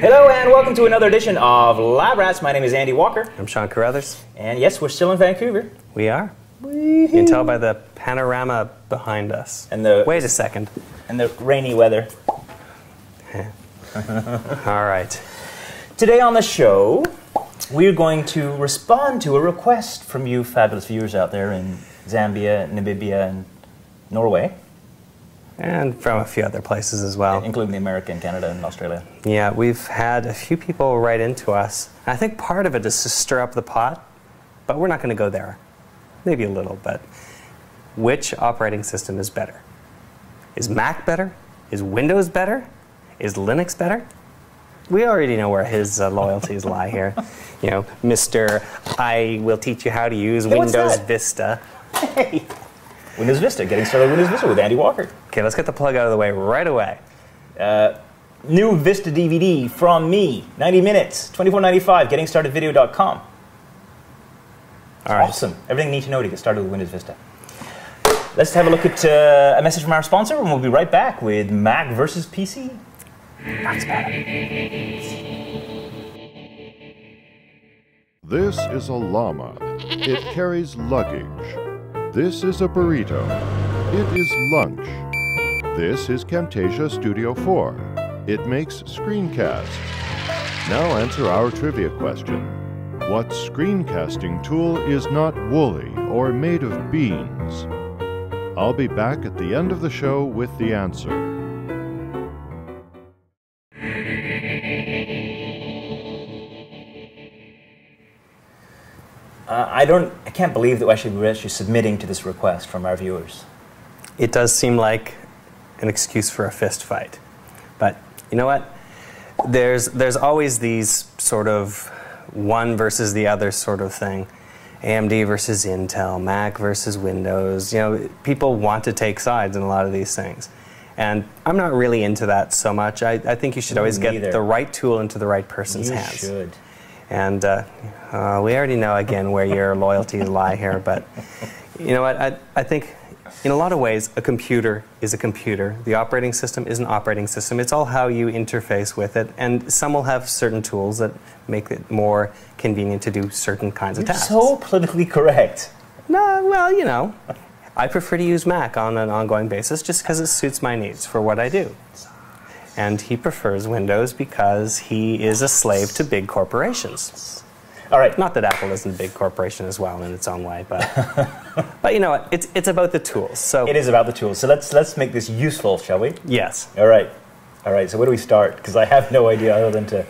Hello and welcome to another edition of Lab Rats. My name is Andy Walker. I'm Sean Carruthers. And yes, we're still in Vancouver. We are. You can tell by the panorama behind us. And the Wait a second. And the rainy weather. All right. Today on the show, we're going to respond to a request from you fabulous viewers out there in Zambia, Namibia, and Norway. And from a few other places as well. Including the America and Canada and Australia. Yeah, we've had a few people write into us. I think part of it is to stir up the pot, but we're not going to go there. Maybe a little, but which operating system is better? Is Mac better? Is Windows better? Is Linux better? We already know where his loyalties lie here. You know, Mr. I will teach you how to use Windows Vista. Hey! Windows Vista, getting started with Windows Vista with Andy Walker. Okay, let's get the plug out of the way right away. New Vista DVD from me, 90 minutes, $24.95, gettingstartedvideo.com. All right. Awesome. Everything you need to know to get started with Windows Vista. Let's have a look at a message from our sponsor, and we'll be right back with Mac versus PC. That's better. This is a llama. It carries luggage. This is a burrito. It is lunch. This is Camtasia Studio 4. It makes screencasts. Now answer our trivia question. What screencasting tool is not woolly or made of beans? I'll be back at the end of the show with the answer. I can't believe that we're actually submitting to this request from our viewers. It does seem like an excuse for a fist fight. But you know what? There's always these sort of one versus the other sort of thing. AMD versus Intel, Mac versus Windows. You know, people want to take sides in a lot of these things. And I'm not really into that so much. I think you should always get the right tool into the right person's hands. You should. And we already know, again, where your loyalties lie here. But you know what? I think in a lot of ways, a computer is a computer. The operating system is an operating system. It's all how you interface with it. And some will have certain tools that make it more convenient to do certain kinds of tasks. You're so politically correct. No, well, you know, I prefer to use Mac on an ongoing basis just because it suits my needs for what I do. And he prefers Windows because he is a slave to big corporations. All right. Not that Apple isn't a big corporation as well in its own way, but but you know what? It's about the tools. So it is about the tools. So let's make this useful, shall we? Yes. All right. All right. So where do we start? Because I have no idea other than to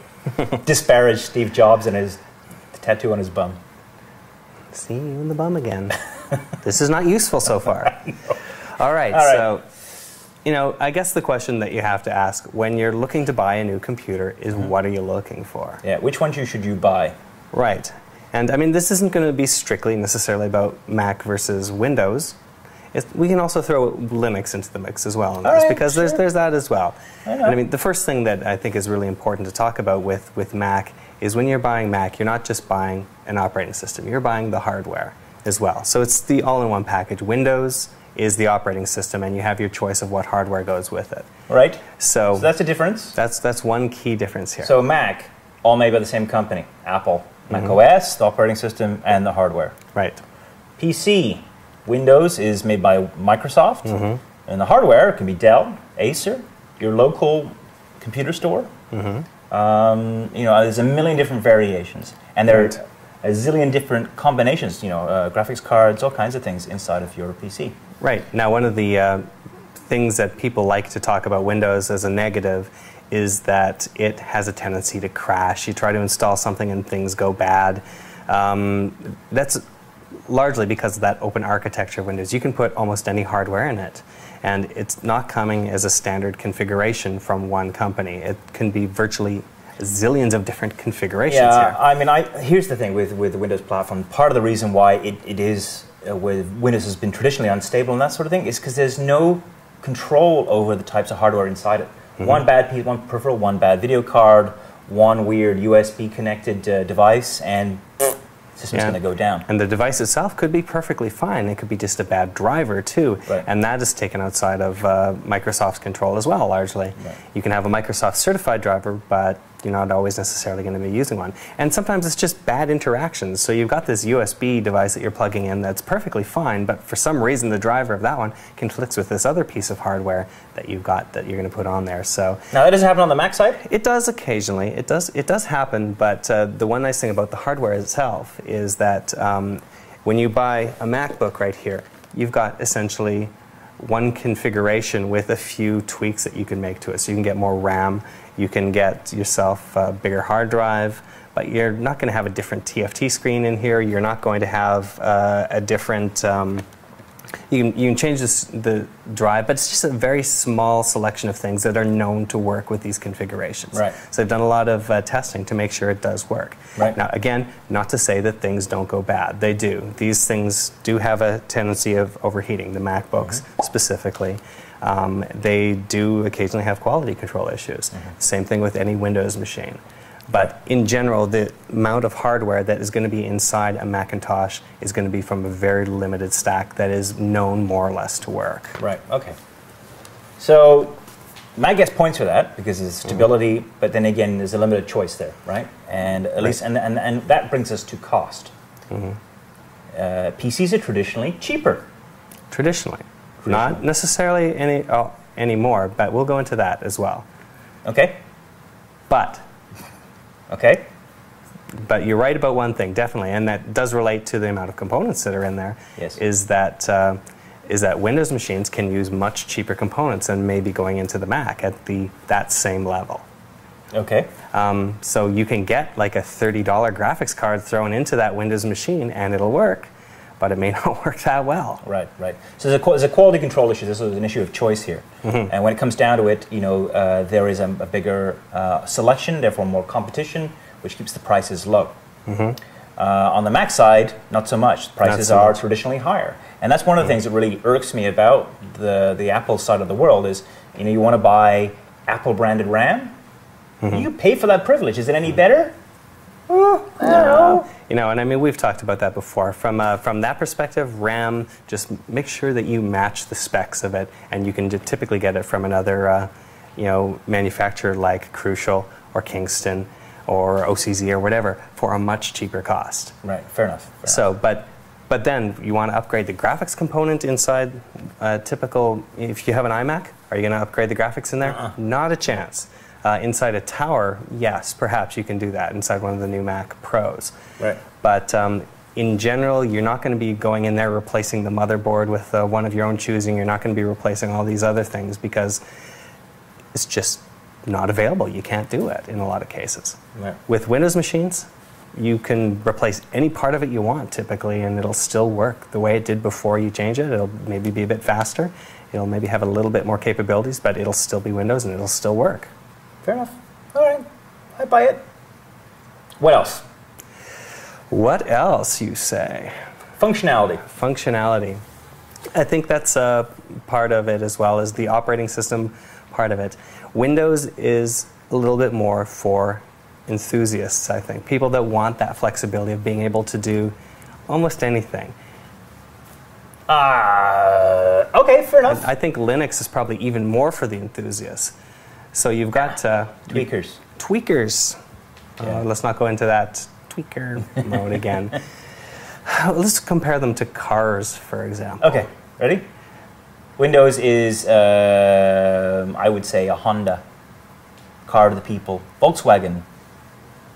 disparage Steve Jobs and his tattoo on his bum. See you in the bum again. This is not useful so far. All right. So, you know, I guess the question that you have to ask when you're looking to buy a new computer is what are you looking for? Yeah. Which one should you buy? Right. And I mean, this isn't going to be strictly necessarily about Mac versus Windows. We can also throw Linux into the mix as well in this, because there's that as well. And I mean, the first thing that I think is really important to talk about with Mac is when you're buying Mac, you're not just buying an operating system. You're buying the hardware as well. So it's the all-in-one package. Windows is the operating system, and you have your choice of what hardware goes with it. Right. So that's a difference. That's one key difference here. So Mac, all made by the same company, Apple. Mac OS, the operating system, and the hardware. Right. PC, Windows is made by Microsoft, and the hardware can be Dell, Acer, your local computer store. You know, there's a million different variations, and there are a zillion different combinations. You know, graphics cards, all kinds of things inside of your PC. Right. Now, one of the things that people like to talk about Windows as a negative is that it has a tendency to crash. You try to install something and things go bad. That's largely because of that open architecture of Windows. You can put almost any hardware in it, and it's not coming as a standard configuration from one company. It can be virtually zillions of different configurations here. I mean, here's the thing with the Windows platform. Part of the reason why it is, with Windows has been traditionally unstable and that sort of thing, is because there's no control over the types of hardware inside it. One bad piece, one peripheral, one bad video card, one weird USB connected device, and the system's going to go down. And the device itself could be perfectly fine. It could be just a bad driver too, and that is taken outside of Microsoft's control as well, largely. You can have a Microsoft certified driver, but you're not always necessarily going to be using one. And sometimes it's just bad interactions. So you've got this USB device that you're plugging in that's perfectly fine, but for some reason the driver of that one conflicts with this other piece of hardware that you've got that you're going to put on there. So now that doesn't happen on the Mac side? It does occasionally. It does happen, but the one nice thing about the hardware itself is that when you buy a MacBook right here, you've got essentially one configuration with a few tweaks that you can make to it. So you can get more RAM, you can get yourself a bigger hard drive, but you're not going to have a different TFT screen in here. You're not going to have a different... you can change the drive, but it's just a very small selection of things that are known to work with these configurations. Right. So they've done a lot of testing to make sure it does work. Right. Now, again, not to say that things don't go bad. They do. These things do have a tendency of overheating, the MacBooks specifically. They do occasionally have quality control issues. Same thing with any Windows machine. But in general, the amount of hardware that is going to be inside a Macintosh is going to be from a very limited stack that is known more or less to work. Right, okay. So Mac gets points for that because it's stability, but then again, there's a limited choice there, right? And at least, and that brings us to cost. PCs are traditionally cheaper. Traditionally. Not necessarily anymore, but we'll go into that as well. Okay. But okay. But you're right about one thing, definitely, and that does relate to the amount of components that are in there. Yes. Is that Windows machines can use much cheaper components and maybe going into the Mac at that same level. Okay. So you can get like a $30 graphics card thrown into that Windows machine and it'll work, but it may not work that well. Right, right. So there's a quality control issue. This is an issue of choice here. And when it comes down to it, you know, there is a bigger selection, therefore more competition, which keeps the prices low. On the Mac side, not so much. Prices are traditionally higher. And that's one of the things that really irks me about the Apple side of the world is, you know, you want to buy Apple-branded RAM, you pay for that privilege. Is it any better? I don't know. You know, and I mean, we've talked about that before. From that perspective, RAM, just make sure that you match the specs of it, and you can typically get it from another, you know, manufacturer like Crucial or Kingston or OCZ or whatever for a much cheaper cost. Right, fair enough. So, but then you want to upgrade the graphics component inside typical, if you have an iMac, are you going to upgrade the graphics in there? Not a chance. Inside a tower, yes, perhaps you can do that inside one of the new Mac Pros. Right. But in general, you're not going to be going in there replacing the motherboard with one of your own choosing. You're not going to be replacing all these other things because it's just not available. You can't do it in a lot of cases. Right. With Windows machines, you can replace any part of it you want typically, and it'll still work the way it did before you change it. It'll maybe be a bit faster. It'll maybe have a little bit more capabilities, but it'll still be Windows and it'll still work. Fair enough. All right. I buy it. What else? What else, you say? Functionality. Functionality. I think that's part of it as well as the operating system part of it. Windows is a little bit more for enthusiasts, I think. People that want that flexibility of being able to do almost anything. Okay, fair enough. I think Linux is probably even more for the enthusiasts. So you've got... tweakers. Tweakers. Yeah. Let's not go into that tweaker mode again. Let's compare them to cars, for example. Okay, ready? Windows is, I would say, a Honda. Car of the people. Volkswagen.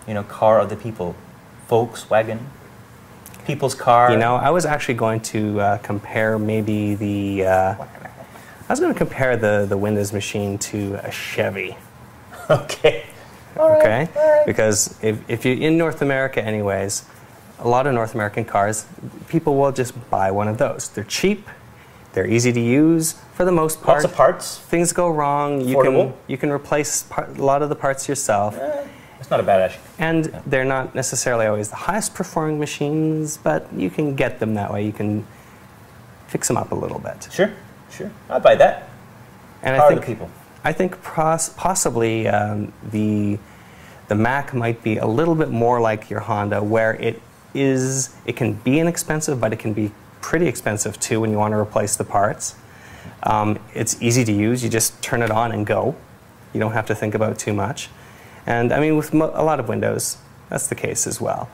You know, car of the people. Volkswagen. People's car. You know, I was actually going to compare maybe the... I was going to compare the Windows machine to a Chevy. Okay. Okay? All right. Because if you're in North America anyways, a lot of North American cars, people will just buy one of those. They're cheap. They're easy to use for the most part. Lots of parts. Things go wrong. You can replace a lot of the parts yourself. It's not a bad issue. And they're not necessarily always the highest performing machines, but you can get them that way. You can fix them up a little bit. Sure, sure. I'd buy that. And I think possibly the Mac might be a little bit more like your Honda, where it can be inexpensive, but it can be pretty expensive too when you want to replace the parts. It's easy to use. You just turn it on and go. You don't have to think about it too much. And I mean, with a lot of Windows, that's the case as well.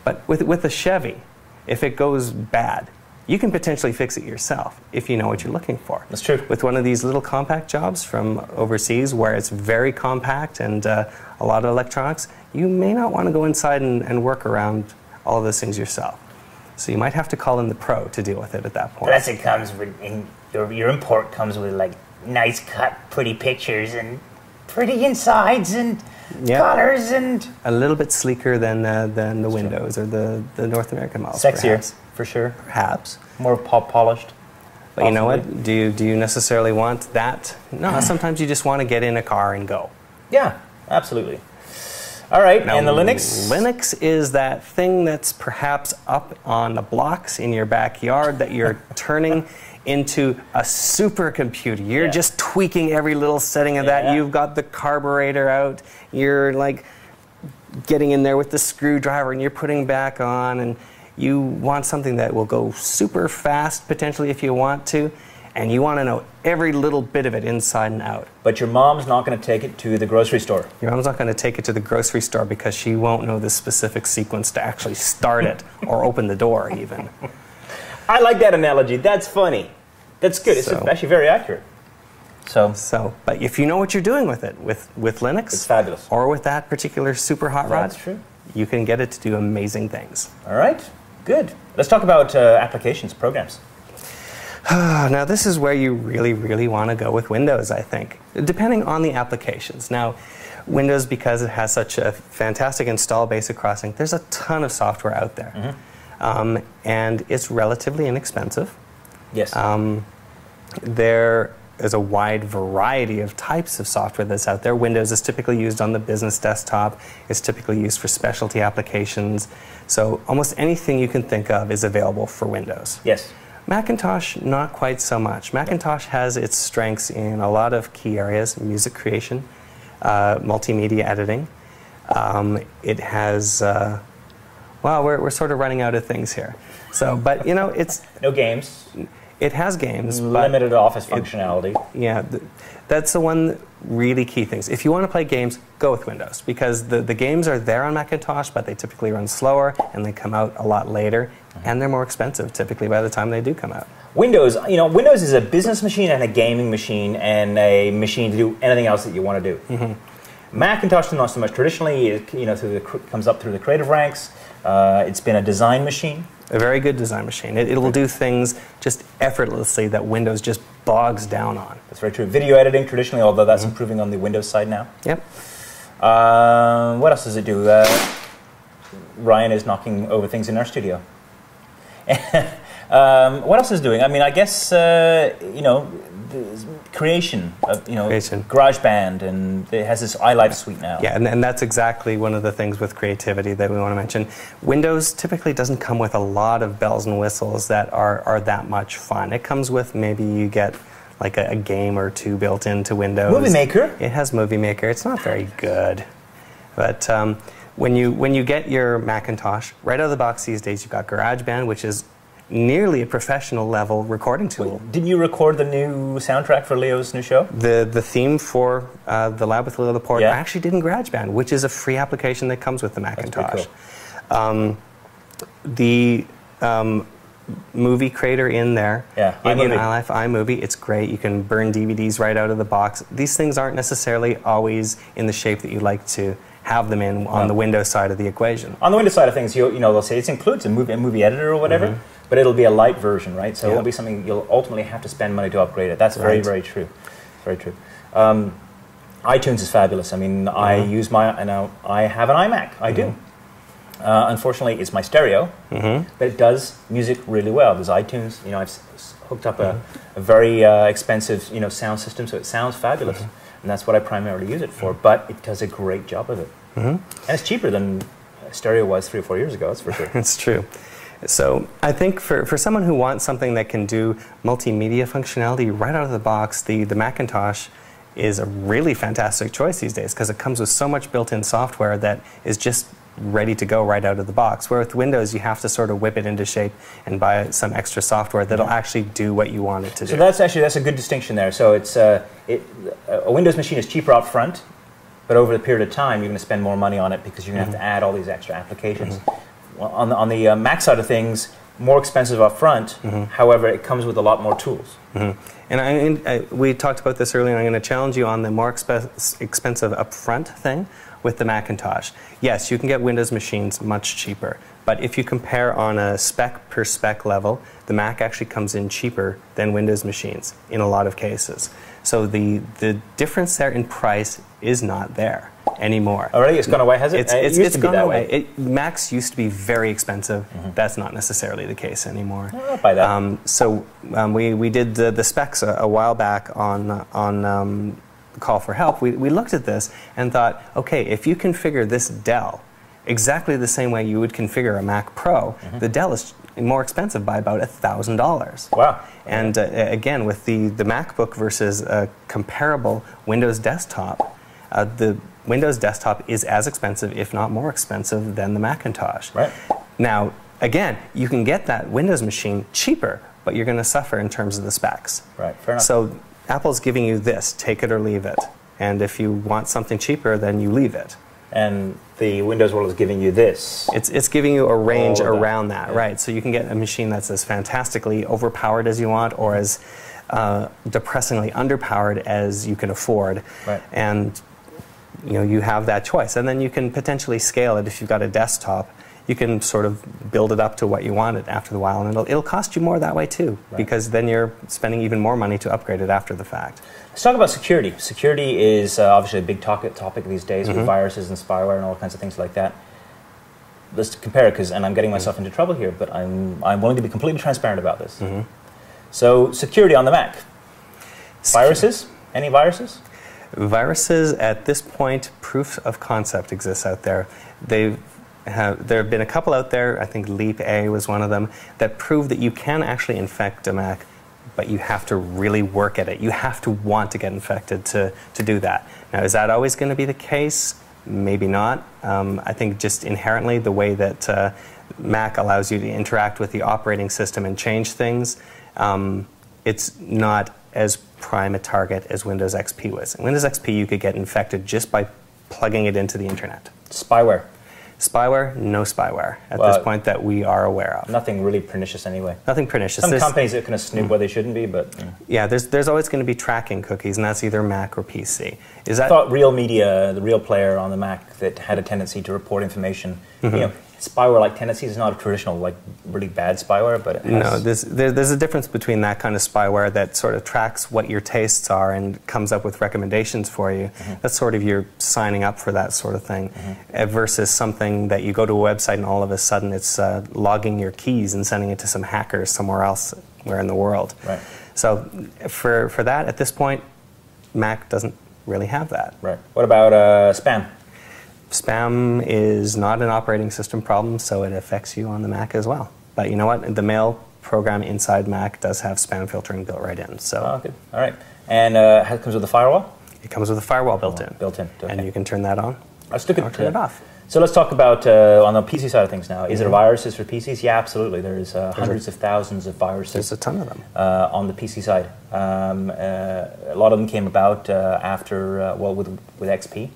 But with a Chevy, if it goes bad, you can potentially fix it yourself if you know what you're looking for. That's true. With one of these little compact jobs from overseas where it's very compact and a lot of electronics, you may not want to go inside and work around all of those things yourself. So you might have to call in the pro to deal with it at that point. Plus it comes with, your import comes with like nice cut, pretty pictures and pretty insides and colors and... A little bit sleeker than the Windows or the North American models. Sexier, perhaps. for sure. Perhaps. More polished. But you know what? Do you necessarily want that? No, sometimes you just want to get in a car and go. Yeah, absolutely. All right, now, and the Linux? Linux is that thing that's perhaps up on the blocks in your backyard that you're turning into a supercomputer. You're just tweaking every little setting of that. You've got the carburetor out. You're like getting in there with the screwdriver and you're putting back on, and you want something that will go super fast potentially if you want to, and you want to know every little bit of it inside and out. But your mom's not going to take it to the grocery store. Your mom's not going to take it to the grocery store because she won't know the specific sequence to actually start it or open the door even. I like that analogy. That's funny. That's good. It's actually very accurate. But if you know what you're doing with it, with Linux, it's fabulous. Or with that particular super hot rod, that's true. You can get it to do amazing things. All right, good. Let's talk about applications, programs. Now this is where you really, really want to go with Windows, I think, depending on the applications. Now, Windows, because it has such a fantastic install base across things, there's a ton of software out there. And it's relatively inexpensive. Yes. There is a wide variety of types of software that's out there. Windows is typically used on the business desktop. It's typically used for specialty applications. So almost anything you can think of is available for Windows. Yes. Macintosh, not quite so much. Macintosh has its strengths in a lot of key areas: music creation, multimedia editing. It has, well, we're sort of running out of things here. So, but you know, it's... No games. It has games. Limited Office functionality. That's the one really key things. If you want to play games, go with Windows, because the games are there on Macintosh, but they typically run slower and they come out a lot later, and they're more expensive typically by the time they do come out. Windows, Windows is a business machine and a gaming machine and a machine to do anything else that you want to do. Macintosh, not so much. Traditionally, it comes up through the creative ranks. It's been a design machine. A very good design machine. It will do things just effortlessly that Windows just bogs down on. That's very true. Video editing traditionally, although that's improving on the Windows side now. Yep. What else does it do? Ryan is knocking over things in our studio. What else is it doing? I mean, I guess, creation of, GarageBand, and it has this iLife suite now. Yeah, and that's exactly one of the things with creativity that we want to mention. Windows typically doesn't come with a lot of bells and whistles that are that much fun. It comes with, maybe you get like a game or two built into Windows. Movie Maker. It has Movie Maker. It's not very good. But when you get your Macintosh, right out of the box these days, you've got GarageBand, which is nearly a professional level recording tool. Wait, didn't you record the new soundtrack for Leo's new show? The theme for The Lab with Leo Laporte, I actually did in GarageBand, which is a free application that comes with the Macintosh. Cool. The movie creator in there, in iLife, iMovie, it's great. You can burn DVDs right out of the box. These things aren't necessarily always in the shape that you'd like to have them in on the Windows side of the equation. On the Windows side of things, they'll say it includes a movie editor or whatever, but it'll be a light version, right? So it won't be something you'll ultimately have to spend money to upgrade it. That's very, very true. Very true. iTunes is fabulous. I mean, I use I have an iMac. I do. Unfortunately, it's my stereo, but it does music really well. There's iTunes. I've hooked up a very expensive sound system, so it sounds fabulous. And that's what I primarily use it for, but it does a great job of it. And it's cheaper than stereo was 3 or 4 years ago, that's for sure. It's true. So I think for someone who wants something that can do multimedia functionality right out of the box, the Macintosh is a really fantastic choice these days, because it comes with so much built-in software that is just ready to go right out of the box. Where with Windows, you have to sort of whip it into shape and buy some extra software that'll actually do what you want it to do. So that's a good distinction there. So it's a Windows machine is cheaper up front, but over the period of time, you're going to spend more money on it because you're going to have to add all these extra applications. Well, on the Mac side of things, more expensive up front, however, it comes with a lot more tools. And we talked about this earlier, and I'm going to challenge you on the more expensive upfront thing with the Macintosh. Yes, you can get Windows machines much cheaper, but if you compare on a spec per spec level, the Mac actually comes in cheaper than Windows machines in a lot of cases. So the difference there in price is not there anymore. Oh, really? It's gone away, has it? It's gone away. Macs used to be very expensive. That's not necessarily the case anymore. I don't buy that. We did the specs a while back on Call for Help. We looked at this and thought, okay, if you configure this Dell exactly the same way you would configure a Mac Pro, the Dell is more expensive by about $1,000. Wow. And again, with the MacBook versus a comparable Windows desktop, the Windows desktop is as expensive, if not more expensive, than the Macintosh. Right. Now, again, you can get that Windows machine cheaper, but you're going to suffer in terms of the specs. Right, fair enough. So Apple's giving you this, take it or leave it. And if you want something cheaper, then you leave it. And the Windows world is giving you this. It's giving you a range around that, right? So you can get a machine that's as fantastically overpowered as you want, or as depressingly underpowered as you can afford. Right. And you have that choice. And then you can potentially scale it if you've got a desktop. You can sort of build it up to what you want it after the while, and it'll cost you more that way too, because then you're spending even more money to upgrade it after the fact. Let's talk about security. Security is obviously a big topic these days with viruses and spyware and all kinds of things like that. Let's compare it, and I'm getting myself into trouble here, but I'm willing to be completely transparent about this. So security on the Mac. Viruses? Any viruses? Viruses, at this point, proof of concept exists out there. There have been a couple out there, I think Leap A was one of them, that prove that you can actually infect a Mac, but you have to really work at it. You have to want to get infected to do that. Now, is that always going to be the case? Maybe not. I think just inherently the way that Mac allows you to interact with the operating system and change things, it's not as prime a target as Windows XP was. In Windows XP, you could get infected just by plugging it into the internet. Spyware. Spyware, no spyware at this point that we are aware of. Nothing really pernicious anyway. Nothing pernicious. Some companies that kind of snoop where they shouldn't be, but... Yeah, there's always going to be tracking cookies, and that's either Mac or PC. I thought Real Media, the Real Player on the Mac, that had a tendency to report information, spyware-like tendencies is not a traditional, really bad spyware, but it has... No, there's a difference between that kind of spyware that sort of tracks what your tastes are and comes up with recommendations for you. That's sort of you're signing up for that sort of thing, versus something that you go to a website and all of a sudden it's logging your keys and sending it to some hackers somewhere else in the world. Right. So for that, at this point, Mac doesn't really have that. Right. What about spam? Spam is not an operating system problem, so it affects you on the Mac as well. But you know what? The mail program inside Mac does have spam filtering built right in. So. Good. All right. And it comes with a firewall? It comes with a firewall built in. Built in. Okay. And you can turn that on. Let's look at turn it off. So let's talk about on the PC side of things now. Is there viruses for PCs? Yeah, absolutely. There's hundreds of thousands of viruses. There's a ton of them on the PC side. A lot of them came about after with XP,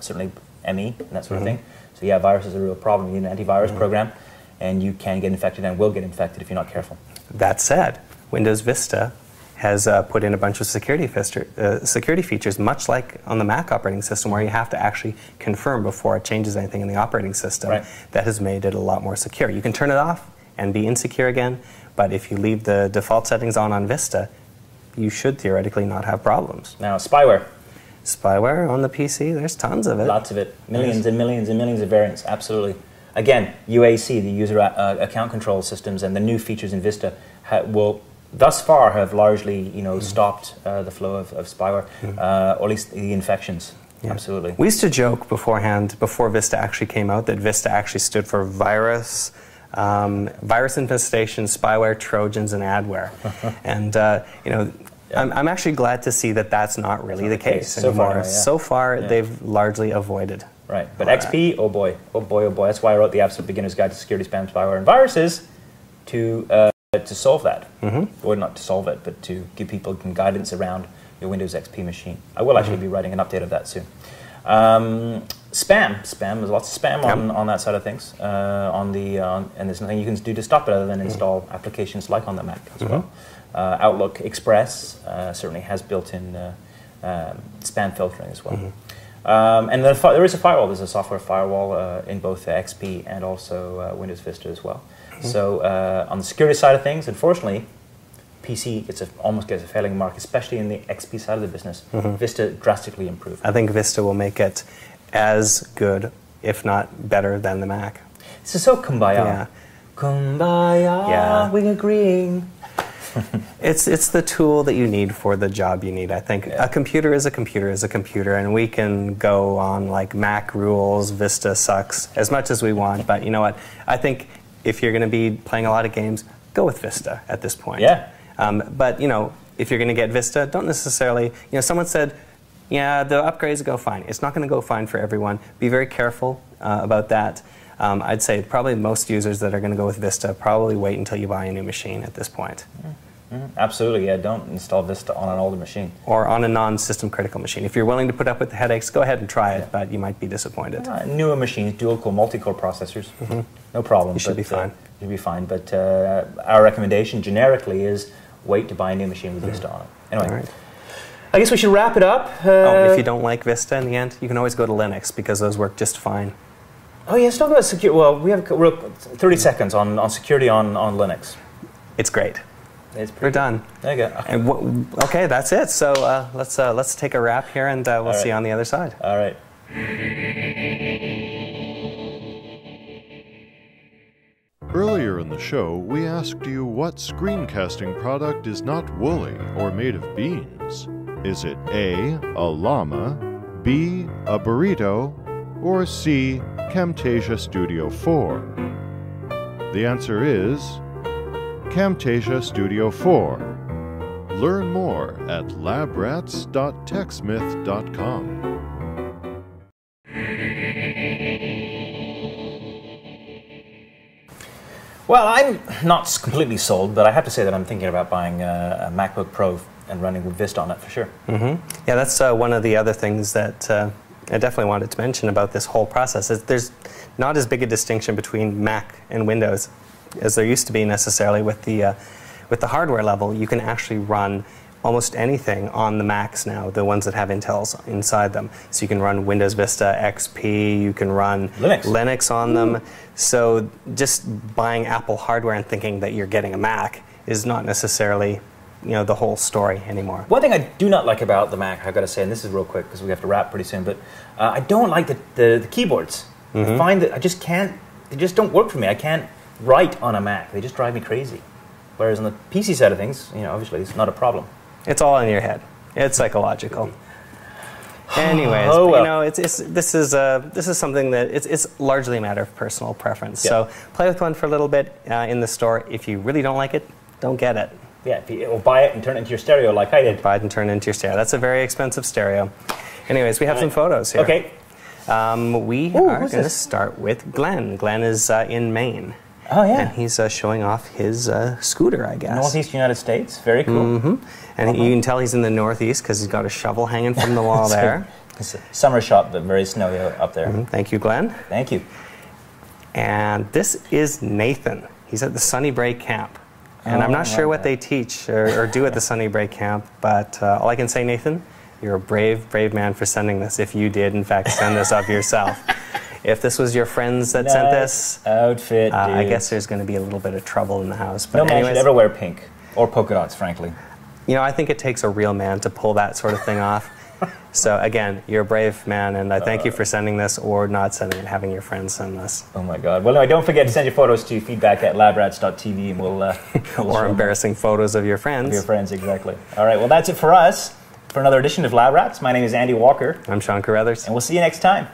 certainly ME and that sort of thing. So yeah, viruses are a real problem. You need an antivirus program, and you can get infected and will get infected if you're not careful. That said, Windows Vista has put in a bunch of security features, much like on the Mac operating system, where you have to actually confirm before it changes anything in the operating system. Right. That has made it a lot more secure. You can turn it off and be insecure again, but if you leave the default settings on Vista, you should theoretically not have problems. Now, spyware. Spyware on the PC, there's tons of it. Lots of it. Millions and millions and millions of variants, absolutely. Again, UAC, the user account control systems, and the new features in Vista will thus far have largely stopped the flow of spyware, or at least the infections. Yeah. Absolutely. We used to joke beforehand, before Vista actually came out, that Vista actually stood for virus, virus infestation, spyware, trojans, and adware. And I'm actually glad to see that that's not really the case anymore. So far, they've largely avoided. Right, but XP, oh boy, oh boy, oh boy. That's why I wrote the Absolute Beginner's Guide to Security, Spam, Spyware, and Viruses to solve that. Or not to solve it, but to give people some guidance around your Windows XP machine. I will actually be writing an update of that soon. Spam. There's lots of spam on that side of things. And there's nothing you can do to stop it other than install applications like on the Mac as well. Outlook Express certainly has built-in spam filtering as well. And there is a firewall. There's a software firewall in both XP and also Windows Vista as well. So on the security side of things, unfortunately, PC almost gets a failing mark, especially in the XP side of the business. Vista drastically improved. I think Vista will make it as good, if not better, than the Mac. This is so kumbaya. Yeah. Kumbaya, we're agreeing. It's the tool that you need for the job you need. I think a computer is a computer, and we can go on like Mac rules, Vista sucks, as much as we want, but you know what? I think if you're going to be playing a lot of games, go with Vista at this point. Yeah. But, you know, if you're going to get Vista, don't necessarily, you know, someone said, yeah, the upgrades go fine. It's not going to go fine for everyone. Be very careful about that. I'd say probably most users that are going to go with Vista probably wait until you buy a new machine at this point. Absolutely, yeah. Don't install Vista on an older machine. Or on a non-system critical machine. If you're willing to put up with the headaches, go ahead and try it, but you might be disappointed. Newer machines, dual-core, multi-core processors, no problem. You should be fine. You'll be fine, but our recommendation generically is wait to buy a new machine with Vista on it. Anyway, all right. I guess we should wrap it up. If you don't like Vista in the end, you can always go to Linux because those work just fine. Oh yeah, let's talk about security. Well, we have 30 seconds on security on Linux. It's great. We're done. There you go. And okay, that's it. So let's take a wrap here, and we'll see you on the other side. All right. Earlier in the show, we asked you what screencasting product is not woolly or made of beans. Is it A, a llama, B, a burrito, or C, Camtasia Studio 4? The answer is Camtasia Studio 4. Learn more at labrats.techsmith.com. Well, I'm not completely sold, but I have to say that I'm thinking about buying a MacBook Pro and running with Vista on it for sure. Yeah, that's one of the other things that I definitely wanted to mention about this whole process. There's not as big a distinction between Mac and Windows as there used to be necessarily with the hardware level. You can actually run almost anything on the Macs now, the ones that have Intels inside them. So you can run Windows Vista, XP, you can run Linux on them. So just buying Apple hardware and thinking that you're getting a Mac is not necessarily, you know, the whole story anymore. One thing I do not like about the Mac, I've got to say, and this is real quick because we have to wrap pretty soon, but I don't like the keyboards. I find that I just can't, they just don't work for me. I can't write on a Mac. They just drive me crazy. Whereas on the PC side of things, you know, obviously it's not a problem. It's all in your head. It's psychological. Anyways, you know, this is something that it's largely a matter of personal preference. So play with one for a little bit in the store. If you really don't like it, don't get it. Yeah, or buy it and turn it into your stereo like I did. Buy it and turn it into your stereo. That's a very expensive stereo. Anyways, we have some photos here. Okay. We are going to start with Glenn. Glenn is in Maine. Oh, yeah. And he's showing off his scooter, I guess. Northeast United States. Very cool. And you can tell he's in the Northeast because he's got a shovel hanging from the wall there. It's a summer shot, but very snowy up there. Thank you, Glenn. Thank you. And this is Nathan. He's at the Sunnybreak Camp. And I'm not sure what they teach or do at the Sunnybreak Camp, but all I can say, Nathan, you're a brave, brave man for sending this, if you did, in fact, send this of yourself. If this was your friends that sent this, outfit, I guess there's going to be a little bit of trouble in the house. But no man should ever wear pink or polka dots, frankly. You know, I think it takes a real man to pull that sort of thing off. So again, you're a brave man, and I thank you for sending this or not sending it, having your friends send this. Oh my God! Well, no, don't forget to send your photos to feedback@labrats.tv, and we'll or embarrassing photos of your friends. Of your friends, exactly. All right. Well, that's it for us for another edition of Lab Rats. My name is Andy Walker. I'm Sean Carruthers, and we'll see you next time.